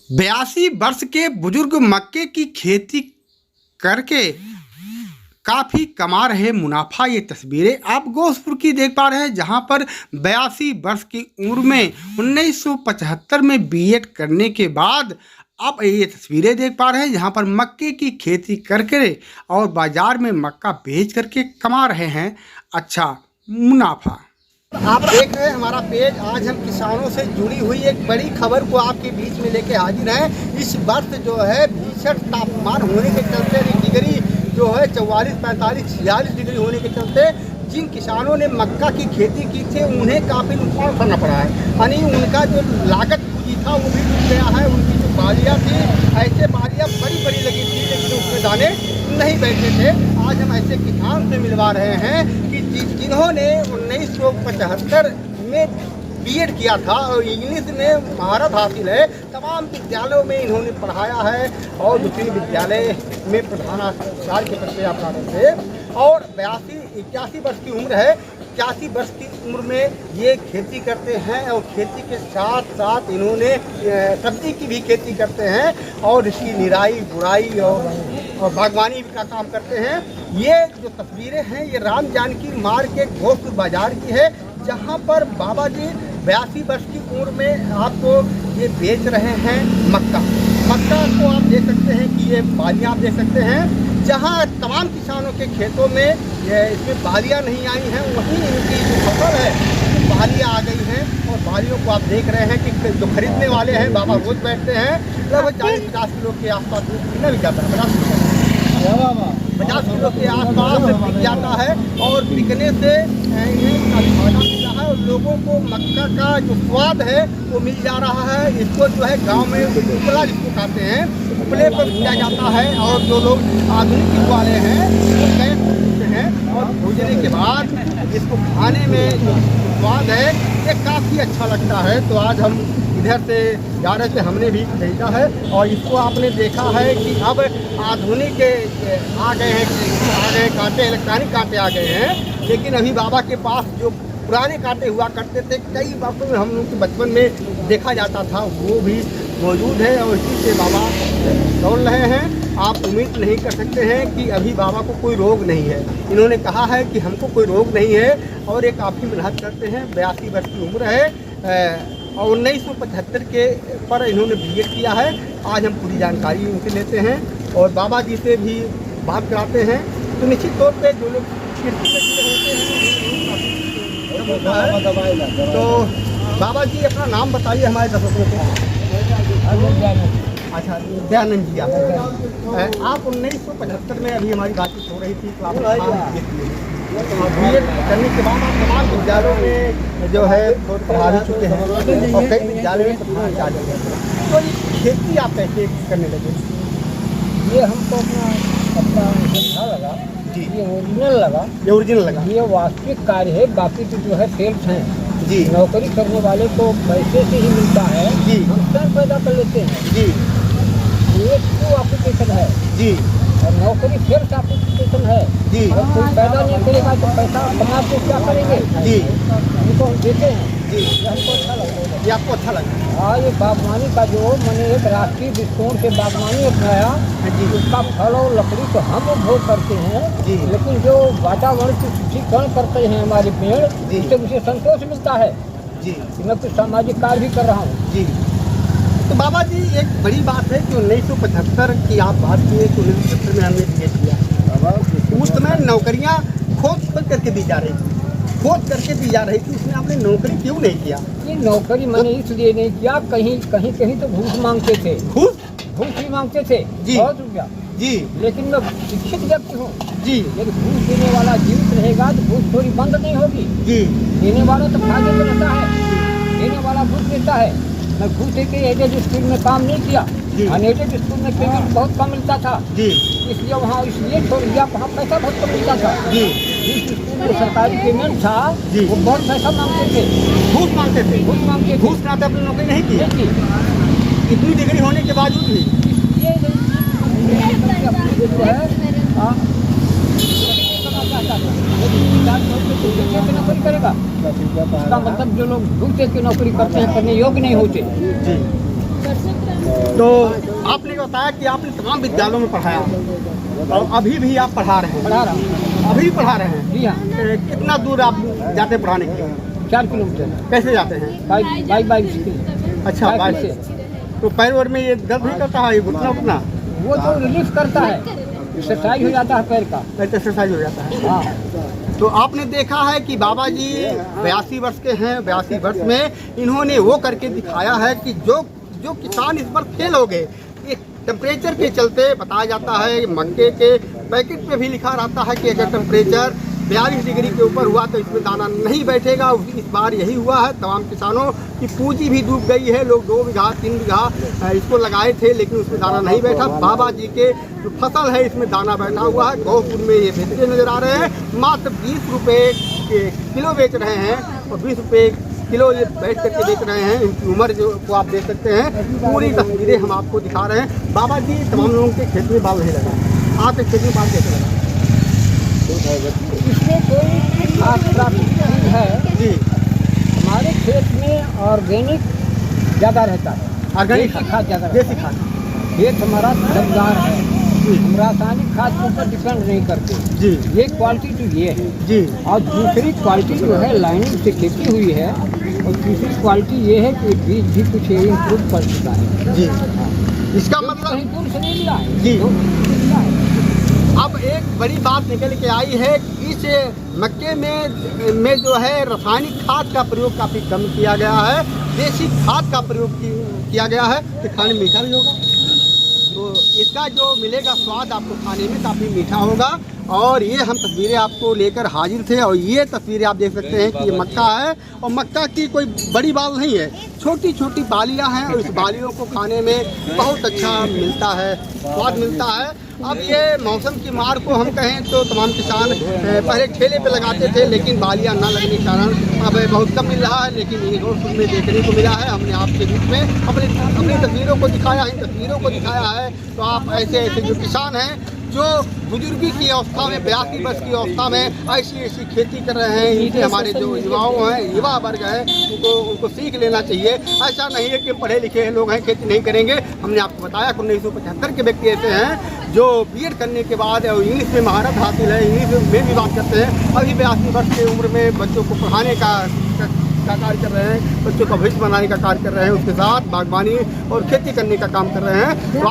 82 वर्ष के बुजुर्ग मक्के की खेती करके काफ़ी कमा रहे मुनाफा। ये तस्वीरें आप गोसपुर की देख पा रहे हैं, जहां पर 82 वर्ष की उम्र में 1975 में बीएड करने के बाद अब ये तस्वीरें देख पा रहे हैं, जहां पर मक्के की खेती करके और बाजार में मक्का बेच करके कमा रहे हैं अच्छा मुनाफा। आप देख रहे हैं हमारा पेज। आज हम किसानों से जुड़ी हुई एक बड़ी खबर को आपके बीच में लेके हाजिर हैं। इस वर्ष जो है भीषण तापमान होने के चलते डिग्री जो है 44, 45, 46 डिग्री होने के चलते जिन किसानों ने मक्का की खेती की थी उन्हें काफ़ी नुकसान उठाना पड़ा है। यानी उनका जो लागत पूंजी था वो भी डूब गया है। उनकी जो बालियाँ थी, ऐसे बालियाँ बड़ी बड़ी लगी थी लेकिन उसमें दाने नहीं बैठे थे। आज हम ऐसे किसान से मिलवा रहे हैं कि जिन्होंने 1975 में बीएड किया था और इंग्लिश में महारत हासिल है, तमाम विद्यालयों में इन्होंने पढ़ाया है और दूसरी विद्यालय में प्रधानाचार्य के पद पे आप थे और 81 वर्ष की उम्र है। 81 वर्ष की उम्र में ये खेती करते हैं और खेती के साथ साथ इन्होंने सब्जी की भी खेती करते हैं और इसकी निराई गुड़ाई और बागवानी का काम करते हैं। ये जो तस्वीरें हैं ये राम जानकी मार्ग के गोसपुर बाजार की है, जहाँ पर बाबा जी 82 वर्ष की उम्र में आपको ये बेच रहे हैं मक्का को आप देख सकते हैं कि ये बालियाँ आप देख सकते हैं। जहाँ तमाम किसानों के खेतों में इसमें बालियाँ नहीं आई हैं, वहीं इनकी जो फसल है वो बालियाँ आ गई हैं और बालियों को आप देख रहे हैं कि जो खरीदने वाले हैं बाबा रोज बैठते हैं। लगभग 40-50 किलो के आसपास कितना बिक जाता है, 50 किलो के आसपास बिक जाता है और बिकने से इन्हें काफ़ी फायदा मिल रहा है और लोगों को मक्का का जो स्वाद है वो मिल जा रहा है। इसको जो है गांव में उपला जिसको कहते हैं, उपले पर किया जाता है और जो लोग आधुनिक युग वाले हैं वो गैस भूजते हैं और भूजने के बाद इसको खाने में जो स्वाद है ये काफ़ी अच्छा लगता है। तो आज हम इधर से जा रहे थे, हमने भी खरीदा है और इसको आपने देखा है कि अब आधुनिक आ गए कांटे, इलेक्ट्रॉनिक कांटे आ गए हैं, लेकिन अभी बाबा के पास जो पुराने कांटे हुआ करते थे कई बातों में हम लोग के बचपन में देखा जाता था वो भी मौजूद है और इसी से बाबा दौड़ रहे हैं। आप उम्मीद नहीं कर सकते हैं कि अभी बाबा को कोई रोग नहीं है। इन्होंने कहा है कि हमको कोई रोग नहीं है और ये काफ़ी मेहनत करते हैं। 82 वर्ष की उम्र है और 1975 के पर इन्होंने बीएड किया है। आज हम पूरी जानकारी उनसे लेते हैं और बाबा जी से भी बात कराते हैं। तो निश्चित तौर पे जो लोग कृषि से जुड़े होते हैं तो बाबा जी अपना नाम बताइए हमारे दर्शकों को। अच्छा, दयानंद जी आप 1975 में अभी हमारी बातचीत हो रही थी तो आप बीएड करने के बाद आप तमाम विद्यालयों में जो है पढ़ा भी चुके हैं और कई विद्यालयों में प्रधानाचार्य हैं। तो ये खेती आप कैसे करने लगे? ये हमको अपना अच्छा लगा जी, ये ओरिजिनल लगा। ये वास्तविक कार्य है, बाकी तो जो है सेल्स हैं जी। नौकरी करने वाले को पैसे से ही मिलता है जी, हम स्वयं पैदा कर लेते हैं। जी, ये तो एप्लीकेशन है जी और नौकरी सेल्स एप्लीकेशन है जी, और कोई पैदा नहीं करेगा तो पैसा कमा के क्या करेंगे? जी, इनको हम देते हैं जी। ये हमको अच्छा लगता है। ये आपको अच्छा लगा? हाँ, ये बागवानी का जो मैंने एक राष्ट्रीय दृष्टिकोण से बागवानी अपनाया जी, उसका फल और लकड़ी तो हम उपभोग करते हैं जी, लेकिन जो वातावरण की शुद्धिकरण करते हैं हमारे पेड़ जी। उससे मुझे संतोष मिलता है जी, कि मैं कुछ सामाजिक कार्य भी कर रहा हूँ। जी। तो बाबा जी एक बड़ी बात है कि 1975 की आप बात किए कि 1975 में हमने बीएड किया। उस समय नौकरियाँ खोज करके दी जा रही थी, उसमें आपने नौकरी क्यों नहीं किया? ये नौकरी मैंने इसलिए नहीं किया, कहीं तो घूस मांगते थे, घूस भी मांगते थे जी। 100 रुपया जी, लेकिन मैं शिक्षित व्यक्ति हूँ। जी, यदि घूस देने वाला जीवित रहेगा तो घूसखोरी बंद नहीं होगी। जी, देने वाला तो फायदे में रहता है, देने वाला घूस देता है। मैं घूस दे के एडेड स्कूल में काम नहीं किया, अनएडेड स्कूल में पेमेंट बहुत कम मिलता था जी, इसलिए वहाँ इसलिए छोड़ दिया, वहाँ पैसा बहुत कम मिलता था। जी, जिस स्कूल में सरकारी पेमेंट था जी। वो बहुत पैसा मांगते थे, घूस मांगते थे। घूस ना तो आपने नौकरी नहीं की, इतनी डिग्री होने के बावजूद भी। इसलिए जो है नौकरी करेगा इसका मतलब जो लोग घूस दे के नौकरी करते हैं करने योग्य नहीं होते। जी, तो आपने बताया कि आपने तमाम विद्यालयों में पढ़ाया और अभी भी आप पढ़ा रहे हैं। पढ़ा रहा हूँ। अभी पढ़ा रहे हैं। जी हाँ, कितना दूर आप जाते हैं पढ़ाने के लिए? 4 किलोमीटर। कैसे जाते हैं? बाइक से। अच्छा, बाइक बाइक से। से। तो पैर वैर में ये दर्द नहीं करता है, घुटना उठना? वो तो रिलीफ करता है, एक्सरसाइज हो जाता है पैर का। एक्सरसाइज हो जाता है। हाँ, तो आपने देखा है कि बाबा जी 82 वर्ष के हैं। 82 वर्ष में इन्होंने वो करके दिखाया है कि जो किसान इस पर फेल हो गए, एक टेम्परेचर के चलते बताया जाता है, मक्के के पैकेट पे भी लिखा रहता है कि अगर टेम्परेचर 42 डिग्री के ऊपर हुआ तो इसमें दाना नहीं बैठेगा। इस बार यही हुआ है। तमाम किसानों की पूंजी भी डूब गई है। लोग 2 बीघा 3 बीघा इसको लगाए थे, लेकिन उसमें दाना नहीं बैठा। बाबा जी के जो फसल है इसमें दाना बैठा हुआ है। गौपुर में ये बेचते नजर आ रहे हैं। मात्र 20 रुपये के किलो बेच रहे हैं और 20 रुपये किलो ये बैठ करके बेच रहे हैं। इनकी उम्र जो को आप देख सकते हैं। पूरी तस्वीरें हम आपको दिखा रहे हैं। बाबा जी तमाम लोगों के खेत में बाल नहीं लगा, आपके खेत में बाल कैसे लगा? इसमें कोई खास प्राकृतिक चीज है जी, हमारे खेत में ऑर्गेनिक ज़्यादा रहता है। ऑर्गेनिक देसी खाद ज़्यादा रहता देसी खाद। है। खेत हमारा दमदार है, हम रासायनिक खाद के ऊपर डिपेंड नहीं करते। जी ये क्वालिटी तो ये है, जी और दूसरी क्वालिटी जो है लाइनिंग से खेती हुई है, और तीसरी क्वालिटी ये है कि बीज भी कुछ इम्प्रूव कर चुका है। जी। इसका जो कि मतलब कहीं दूर से नहीं मिला है। जी। जो मिला है। अब एक बड़ी बात निकल के आई है कि इस मक्के में जो है रासायनिक खाद का प्रयोग काफ़ी कम किया गया है, देसी खाद का प्रयोग किया गया है। तो खाने में मीठा भी होगा, तो इसका जो मिलेगा स्वाद आपको खाने में काफ़ी मीठा होगा। और ये हम तस्वीरें आपको लेकर हाजिर थे, और ये तस्वीरें आप देख सकते हैं कि ये मक्का है, और मक्का की कोई बड़ी बाल नहीं है, छोटी छोटी बालियां हैं, और इस बालियों को खाने में बहुत अच्छा मिलता है, स्वाद मिलता है। अब ये मौसम की मार को हम कहें तो तमाम किसान पहले ठेले पे लगाते थे, लेकिन बालियां ना लगने के कारण अब बहुत कम मिल रहा है। लेकिन ये रोड में देखने को मिला है। हमने आपके बीच में अपनी तस्वीरों को दिखाया है, इन तस्वीरों को दिखाया है। तो आप ऐसे जो किसान हैं जो बुजुर्गी की अवस्था में, 82 वर्ष की अवस्था में ऐसी खेती कर रहे हैं, इनसे हमारे जो युवाओं हैं, युवा वर्ग है, उनको सीख लेना चाहिए। ऐसा नहीं है कि पढ़े लिखे लोग हैं खेती नहीं करेंगे। हमने आपको बताया कि 1975 के व्यक्ति ऐसे हैं जो बीएड करने के बाद इंग्लिश में महारत हासिल है, इंग्लिश में भी बात करते हैं। अभी 82 वर्ष की उम्र में बच्चों को पढ़ाने का कार्य कर रहे हैं, बच्चों का भविष्य बनाने का कार्य कर रहे हैं, उसके साथ बागवानी और खेती करने का काम कर रहे हैं।